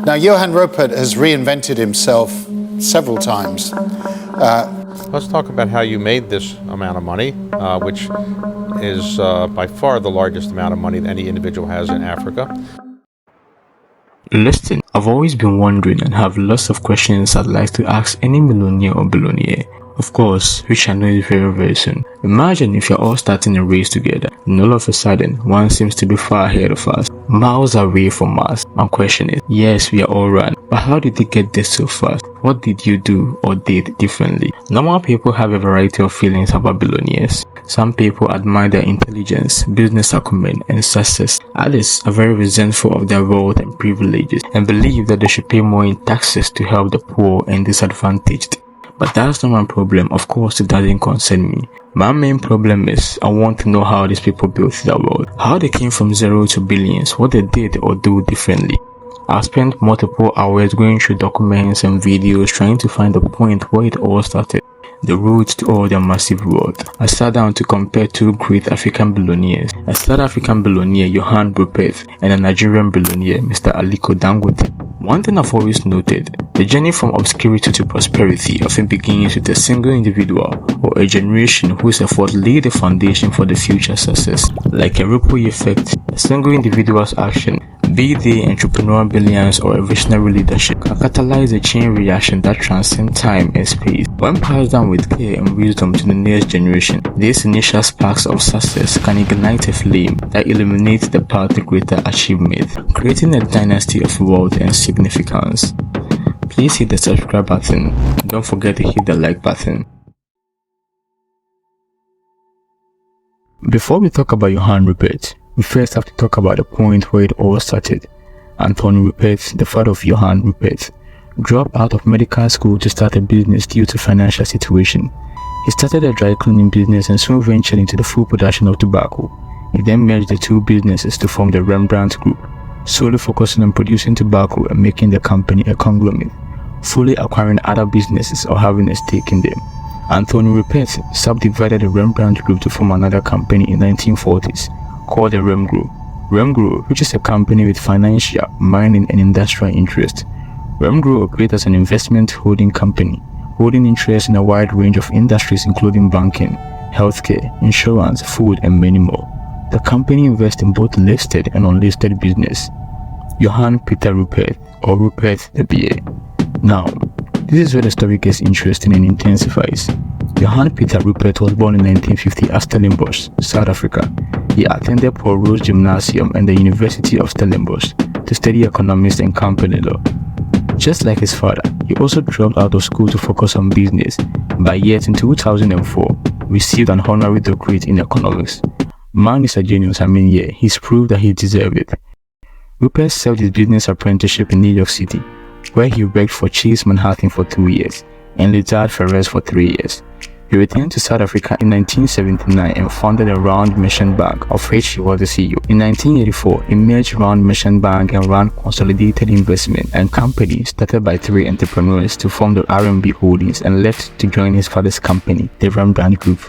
Now, Johann Rupert has reinvented himself several times. Let's talk about how you made this amount of money, which is by far the largest amount of money that any individual has in Africa. Listen, I've always been wondering and have lots of questions I'd like to ask any millionaire or billionaire. Of course, which I know is very, very soon. Imagine if you're all starting a race together, and all of a sudden, one seems to be far ahead of us, miles away from us. My question is, yes, we are all run, but how did they get there so fast? What did you do or did differently? Normal people have a variety of feelings about billionaires. Some people admire their intelligence, business acumen, and success. Others are very resentful of their wealth and privileges and believe that they should pay more in taxes to help the poor and disadvantaged. But that's not my problem. Of course, it doesn't concern me. My main problem is I want to know how these people built their world, how they came from zero to billions, what they did or do differently. I spent multiple hours going through documents and videos trying to find the point where it all started, the road to all their massive wealth. I sat down to compare two great African billionaires, a South African billionaire Johann Rupert and a Nigerian billionaire Mr. Aliko Dangote. One thing I've always noted, the journey from obscurity to prosperity often begins with a single individual or a generation whose efforts lay the foundation for the future success. Like a ripple effect, a single individual's action, be they entrepreneurial brilliance or a visionary leadership, can catalyze a chain reaction that transcends time and space. When passed down with care and wisdom to the next generation, these initial sparks of success can ignite a flame that illuminates the path to greater achievement, creating a dynasty of wealth and significance. Please hit the subscribe button. Don't forget to hit the like button. Before we talk about Johann Rupert, we first have to talk about the point where it all started. Anthony Rupert, the father of Johann Rupert, dropped out of medical school to start a business due to financial situation. He started a dry cleaning business and soon ventured into the full production of tobacco. He then merged the two businesses to form the Rembrandt Group, solely focusing on producing tobacco and making the company a conglomerate, fully acquiring other businesses or having a stake in them. Anthony Rupert subdivided the Rembrandt Group to form another company in the 1940s called the Remgro. Remgro, which is a company with financial, mining and industrial interests. Remgro operates as an investment holding company, holding interest in a wide range of industries including banking, healthcare, insurance, food and many more. The company invests in both listed and unlisted business. Johann Peter Rupert, or Rupert the BA. Now, this is where the story gets interesting and intensifies. Johann Peter Rupert was born in 1950 at Stellenbosch, South Africa. He attended Paul Roos Gymnasium and the University of Stellenbosch to study economics and company law. Just like his father, he also dropped out of school to focus on business, but yet in 2004, received an honorary doctorate in economics. Man is a genius, he's proved that he deserved it. Rupert served his business apprenticeship in New York City, where he worked for Chase Manhattan for 2 years and Lazard Ferrers for 3 years. He returned to South Africa in 1979 and founded the Round Mission Bank, of which he was the CEO. In 1984, he merged Round Mission Bank and Round Consolidated Investment and Company, started by 3 entrepreneurs, to form the RMB Holdings and left to join his father's company, the Rembrandt Group.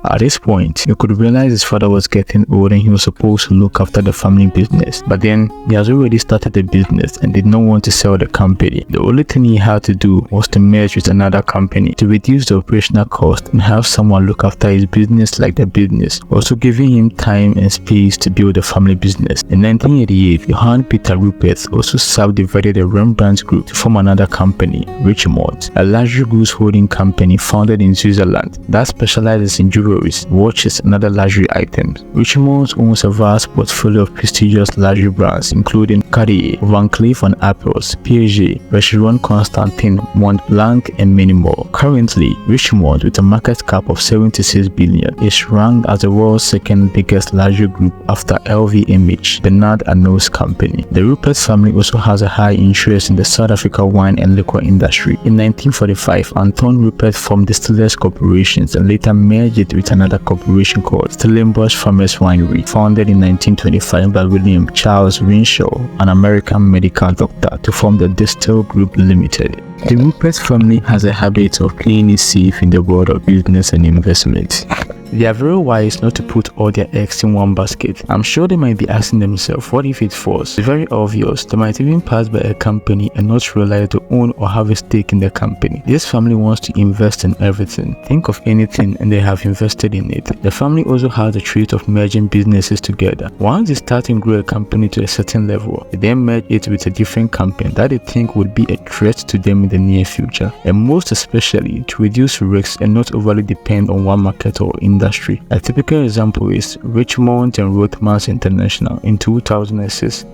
At this point, you could realize his father was getting old and he was supposed to look after the family business. But then, he has already started the business and did not want to sell the company. The only thing he had to do was to merge with another company to reduce the operational cost and have someone look after his business like the business, also giving him time and space to build the family business. In 1988, Johann Peter Rupert also subdivided the Rembrandt Group to form another company, Richemont, a luxury goods holding company founded in Switzerland that specializes in jewelry, watches and other luxury items. Richemont owns a vast portfolio of prestigious luxury brands including Cartier, Van Cleef & Arpels, Piaget, Vacheron Constantin, Montblanc and many more. Currently, Richemont, with a market cap of 76 billion, is ranked as the world's second biggest luxury group after LVMH, Bernard Arnault's company. The Rupert family also has a high interest in the South Africa wine and liquor industry. In 1945, Anton Rupert formed Distillers Corporations and later merged it with another corporation called Stellenbosch Farmers Winery, founded in 1925 by William Charles Renshaw, an American medical doctor, to form the Distill Group Limited. The Rupert family has a habit of playing it safe in the world of business and investment. They are very wise not to put all their eggs in one basket. I'm sure they might be asking themselves, what if it falls? It's very obvious. They might even pass by a company and not realize to own or have a stake in the company. This family wants to invest in everything. Think of anything and they have invested in it. The family also has the trait of merging businesses together. Once they start and grow a company to a certain level, they then merge it with a different company that they think would be a threat to them in the near future, and most especially to reduce risks and not overly depend on one market or industry. A typical example is Richmond and Rothmans International in 2006,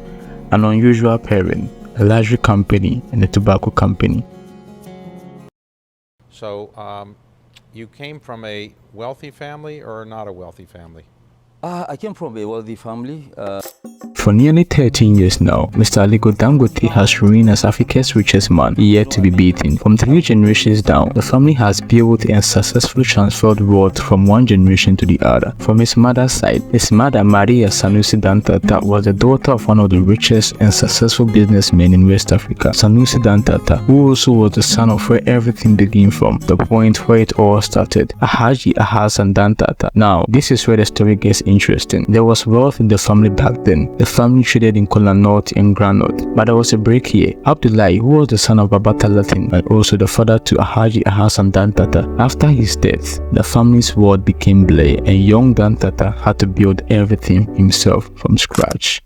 an unusual pairing, a luxury company and a tobacco company. So you came from a wealthy family or not a wealthy family? I came from a wealthy family. For nearly 13 years now, Mr. Aliko Dangote has remained as Africa's richest man, yet to be beaten. From 3 generations down, the family has built and successfully transferred wealth from one generation to the other. From his mother's side, his mother, Maria Sanusi Dantata, was the daughter of one of the richest and successful businessmen in West Africa, Sanusi Dantata, who also was the son of where everything began from, the point where it all started, Alhaji Alhassan Dantata. Now, this is where the story gets interesting. There was wealth in the family back then. The family traded in kola nut and groundnut, but there was a break here. Abdullahi, who was the son of Babata Latin and also the father to Alhaji Alhassan Dantata, after his death, the family's world became blurry and young Dantata had to build everything himself from scratch.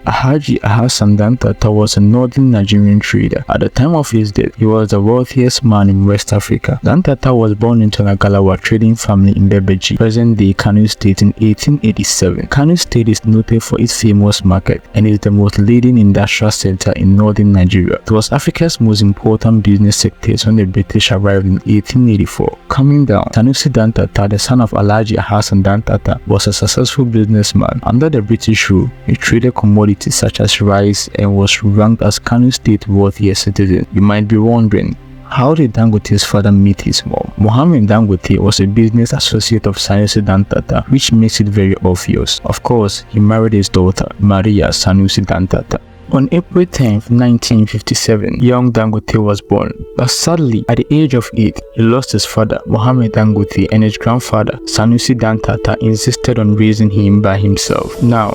Alhaji Alhassan Dantata was a northern Nigerian trader. At the time of his death, he was the wealthiest man in West Africa. Dantata was born into a Galawa trading family in Bebeji, present-day Kano State, in 1887. Kano State is noted for its famous market and is the most leading industrial center in northern Nigeria. It was Africa's most important business sectors when the British arrived in 1884. Coming down, Sanusi Dantata, the son of Alhaji Alhassan Dantata, was a successful businessman. Under the British rule, he traded commodities such as rice and was ranked as Kano State wealthiest citizen. You might be wondering, how did Dangote's father meet his mom? Mohammed Dangote was a business associate of Sanusi Dantata, which makes it very obvious. Of course, he married his daughter, Maria Sanusi Dantata. On April 10, 1957, young Dangote was born, but sadly, at the age of 8, he lost his father, Mohammed Dangote, and his grandfather, Sanusi Dantata, insisted on raising him by himself. Now,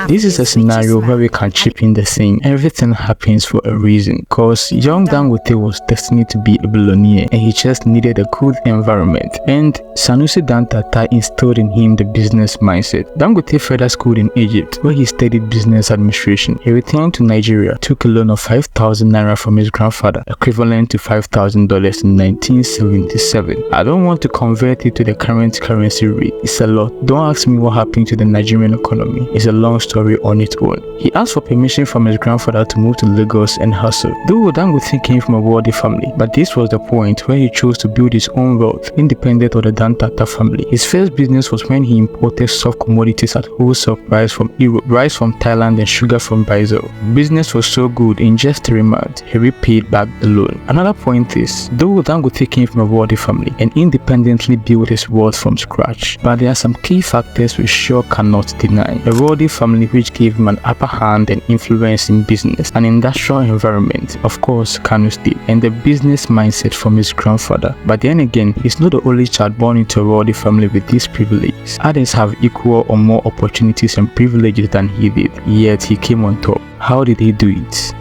this is a scenario where we can chip in the saying, everything happens for a reason, cause young Dangote was destined to be a billionaire and he just needed a good environment, and Sanusi Dantata instilled in him the business mindset. Dangote further schooled in Egypt, where he studied business administration. He returned to Nigeria, took a loan of 5,000 naira from his grandfather, equivalent to $5,000 in 1977. I don't want to convert it to the current currency rate. It's a lot. Don't ask me what happened to the Nigerian economy. It's a long story on its own. He asked for permission from his grandfather to move to Lagos and hustle. Though Dangote came from a wealthy family, but this was the point where he chose to build his own wealth, independent of the Dantata family. His first business was when he imported soft commodities at wholesale price from Europe, rice from Thailand and sugar from Brazil. Business was so good, in just 3 months, he repaid back the loan. Another point is, though Dangote came from a wealthy family and independently built his wealth from scratch, but there are some key factors we sure cannot deny. A wealthy family which gave him an upper hand and influence in business, an industrial environment, of course Kano State, and the business mindset from his grandfather. But then again, he's not the only child born into a wealthy family with these privileges. Others have equal or more opportunities and privileges than he did, yet he came on top. How did he do it?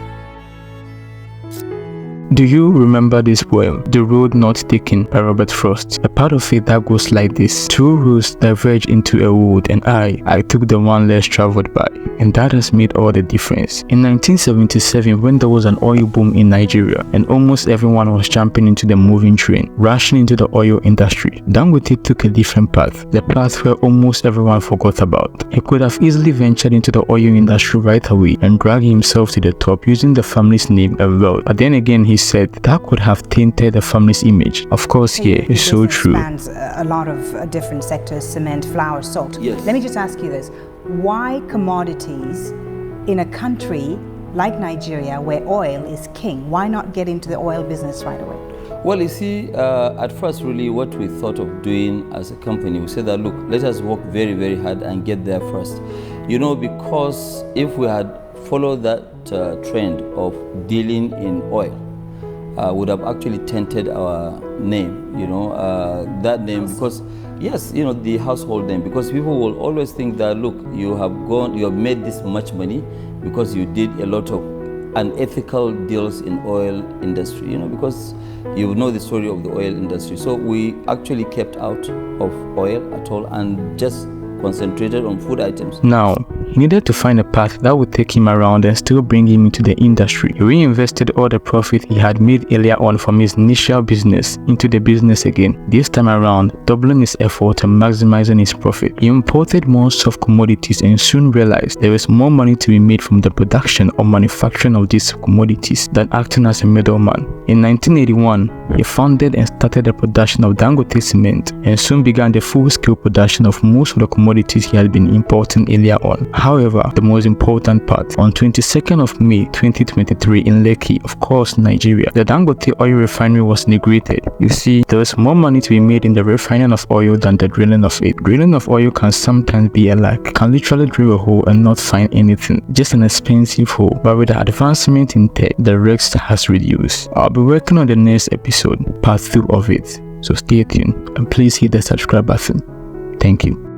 Do you remember this poem, The Road Not Taken by Robert Frost? A part of it that goes like this: 2 roads diverge into a wood and I took the one less traveled by, and that has made all the difference. In 1977, when there was an oil boom in Nigeria and almost everyone was jumping into the moving train, rushing into the oil industry, Dangote took a different path, the path where almost everyone forgot about. He could have easily ventured into the oil industry right away and dragged himself to the top using the family's name and wealth, but then again he said that could have tainted the family's image. Of course, yeah, it's so true. Spans a lot of different sectors: cement, flour, salt. Yes. Let me just ask you this: why commodities in a country like Nigeria, where oil is king? Why not get into the oil business right away? Well, you see, at first, really, what we thought of doing as a company, we said that, look, let us work very, very hard and get there first. You know, because if we had followed that trend of dealing in oil, would have actually tainted our name, that name, because yes, the household name, because people will always think that, look, you have made this much money because you did a lot of unethical deals in oil industry, because you know the story of the oil industry. So we actually kept out of oil at all and just concentrated on food items. Now, he needed to find a path that would take him around and still bring him into the industry. He reinvested all the profit he had made earlier on from his initial business into the business again, this time around doubling his effort and maximizing his profit. He imported more soft commodities and soon realized there was more money to be made from the production or manufacturing of these commodities than acting as a middleman. In 1981, he founded and started the production of Dangote cement and soon began the full-scale production of most of the commodities he had been importing earlier on. However, the most important part, on 22nd of May 2023 in Lekki, of course, Nigeria, the Dangote oil refinery was inaugurated. You see, there is more money to be made in the refining of oil than the drilling of it. Drilling of oil can sometimes be a lack. You can literally drill a hole and not find anything, just an expensive hole. But with the advancement in tech, the risk has reduced. I'll be working on the next episode, part 2 of it. So stay tuned and please hit the subscribe button. Thank you.